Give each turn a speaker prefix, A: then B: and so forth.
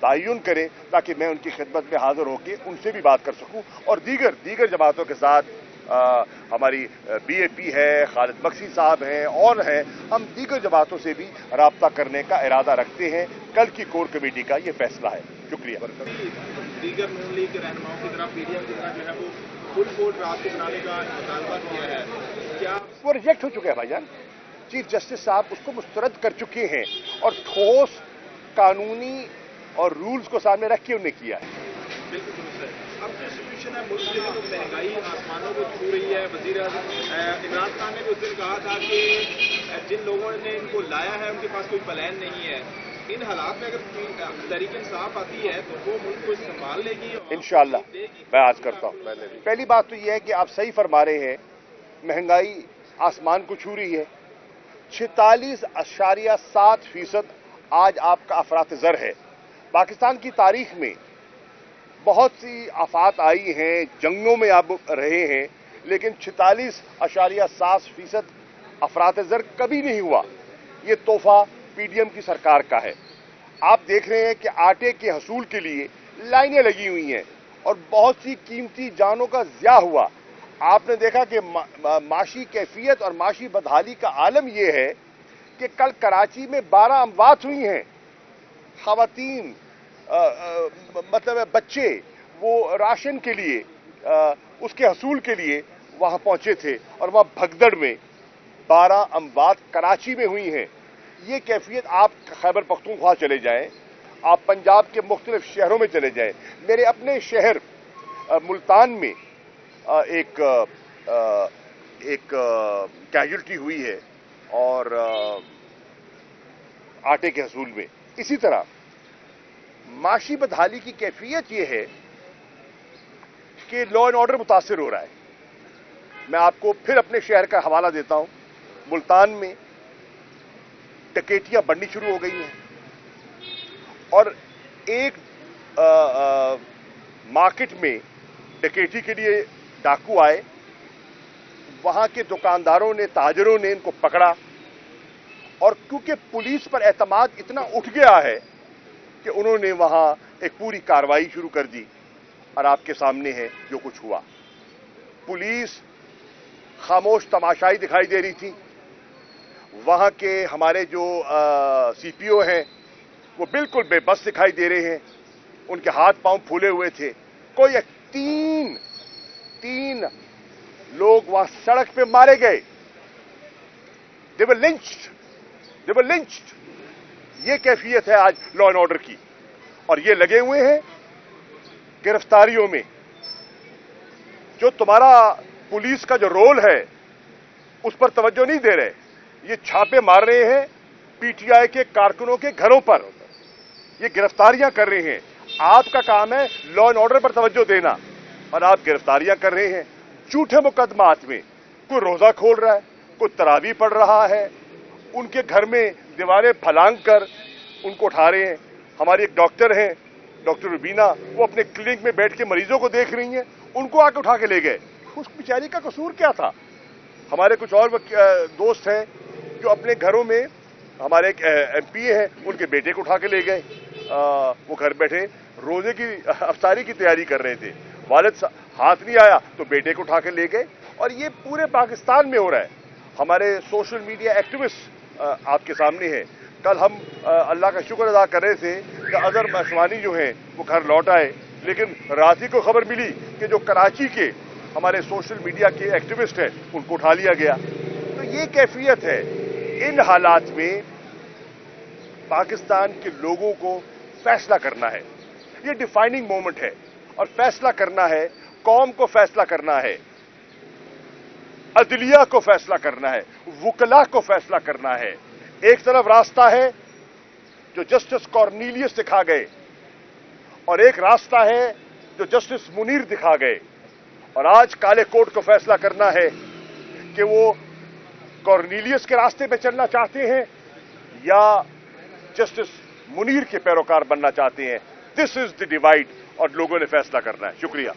A: تعین کریں تاکہ میں ان کی خدمت میں حاضر ہو کے ان سے بھی بات کر سکوں اور دیگر جماعتوں کے ساتھ ہماری بی اے پی ہے، خالد بخشی صاحب ہیں اور ہیں، ہم دیگر جماعتوں سے بھی رابطہ کرنے کا ارادہ رکھتے ہیں۔ کل کی کور کمیٹی کا یہ فیصلہ ہے۔ شکریہ۔
B: دیگر نون لیگ کے رہنماؤں کی طرح پی ڈی ایم کی طرح جو ہے وہ فل کورٹ رات کو بنانے کا مطالبہ کیا ہے، کیا
A: وہ ریجیکٹ ہو چکے ہیں بھائی جان؟ چیف جسٹس صاحب اس کو مسترد کر چکے ہیں اور ٹھوس قانونی اور رولز کو سامنے رکھ کے انہوں نے کیا ہے۔
B: بالکل درست ہے۔ اب جو سچویشن ہے ملک کے اندر مہنگائی آسمانوں کو چھو رہی ہے، وزیر اعظم عمران خان نے اس دن کہا تھا کہ جن لوگوں نے ان کو لایا ہے ان کے پاس کوئی پلان نہیں ہے۔ ان حالات میں اگر تحریک انصاف آتی ہے تو وہ ملک کو سنبھال لے گی؟
A: انشاءاللہ میں آج کرتا ہوں۔ پہلی بات تو یہ ہے کہ آپ صحیح فرما رہے ہیں، مہنگائی آسمان کو چھو رہی ہے۔ 46.7% آج آپ کا افراط زر ہے۔ پاکستان کی تاریخ میں بہت سی آفات آئی ہیں، جنگوں میں آپ رہے ہیں، لیکن 46.7% افراط زر کبھی نہیں ہوا۔ یہ تحفہ پی ڈی ایم کی سرکار کا ہے۔ آپ دیکھ رہے ہیں کہ آٹے کے حصول کے لیے لائنیں لگی ہوئی ہیں اور بہت سی قیمتی جانوں کا ضیاع ہوا۔ آپ نے دیکھا کہ معاشی کیفیت اور معاشی بدحالی کا عالم یہ ہے کہ کل کراچی میں 12 اموات ہوئی ہیں۔ خواتین مطلب بچے وہ راشن کے لیے اس کے حصول کے لیے وہاں پہنچے تھے اور وہاں بھگدڑ میں 12 اموات کراچی میں ہوئی ہیں۔ یہ کیفیت آپ خیبر پختونخوا چلے جائیں، آپ پنجاب کے مختلف شہروں میں چلے جائیں۔ میرے اپنے شہر ملتان میں ایک کیجولٹی ہوئی ہے اور آٹے کے حصول میں۔ اسی طرح معاشی بدحالی کی کیفیت یہ ہے کہ لا اینڈ آرڈر متاثر ہو رہا ہے۔ میں آپ کو پھر اپنے شہر کا حوالہ دیتا ہوں۔ ملتان میں ڈکیتیاں بڑھنی شروع ہو گئی ہیں اور ایک مارکیٹ میں ڈکیتی کے لیے ڈاکو آئے، وہاں کے دکانداروں نے، تاجروں نے ان کو پکڑا اور کیونکہ پولیس پر اعتماد اتنا اٹھ گیا ہے کہ انہوں نے وہاں ایک پوری کارروائی شروع کر دی اور آپ کے سامنے ہے جو کچھ ہوا۔ پولیس خاموش تماشائی دکھائی دے رہی تھی۔ وہاں کے ہمارے جو سی پی او ہیں وہ بالکل بے بس دکھائی دے رہے ہیں، ان کے ہاتھ پاؤں پھولے ہوئے تھے۔ کوئی تین لوگ وہاں سڑک پہ مارے گئے۔ they were lynched۔ یہ کیفیت ہے آج لا اینڈ آرڈر کی اور یہ لگے ہوئے ہیں گرفتاریوں میں۔ جو تمہارا پولیس کا جو رول ہے اس پر توجہ نہیں دے رہے، یہ چھاپے مار رہے ہیں پی ٹی آئی کے کارکنوں کے گھروں پر، یہ گرفتاریاں کر رہے ہیں۔ آپ کا کام ہے لا اینڈ آرڈر پر توجہ دینا اور آپ گرفتاریاں کر رہے ہیں جھوٹے مقدمات میں۔ کوئی روزہ کھول رہا ہے، کوئی تراویح پڑھ رہا ہے، ان کے گھر میں دیواریں پھلانگ کر ان کو اٹھا رہے ہیں۔ ہماری ایک ڈاکٹر ہیں، ڈاکٹر روبینہ، وہ اپنے کلینک میں بیٹھ کے مریضوں کو دیکھ رہی ہیں، ان کو آ کے اٹھا کے لے گئے۔ اس بیچاری کا قصور کیا تھا؟ ہمارے کچھ اور دوست ہیں جو اپنے گھروں میں، ہمارے ایک ایم پی ہیں، ان کے بیٹے کو اٹھا کے لے گئے۔ وہ گھر بیٹھے روزے کی افطاری کی تیاری کر رہے تھے، والد ہاتھ نہیں آیا تو بیٹے کو اٹھا کے لے گئے۔ اور یہ پورے پاکستان میں ہو رہا ہے۔ ہمارے سوشل میڈیا ایکٹیوسٹ آپ کے سامنے ہیں۔ کل ہم اللہ کا شکر ادا کر رہے تھے کہ اظہر مشوانی جو ہیں وہ گھر لوٹ آئے، لیکن رات ہی کو خبر ملی کہ جو کراچی کے ہمارے سوشل میڈیا کے ایکٹیوسٹ ہیں ان کو اٹھا لیا گیا۔ تو یہ کیفیت ہے۔ ان حالات میں پاکستان کے لوگوں کو فیصلہ کرنا ہے، یہ ڈیفائننگ مومنٹ ہے اور فیصلہ کرنا ہے، قوم کو فیصلہ کرنا ہے، عدلیہ کو فیصلہ کرنا ہے، وکلاء کو فیصلہ کرنا ہے۔ ایک طرف راستہ ہے جو جسٹس کارنیلیس دکھا گئے اور ایک راستہ ہے جو جسٹس منیر دکھا گئے، اور آج کالے کوٹ کو فیصلہ کرنا ہے کہ وہ کارنیلیس کے راستے پہ چلنا چاہتے ہیں یا جسٹس منیر کے پیروکار بننا چاہتے ہیں۔ دس از دی ڈیوائڈ اور لوگوں نے فیصلہ کرنا ہے۔ شکریہ۔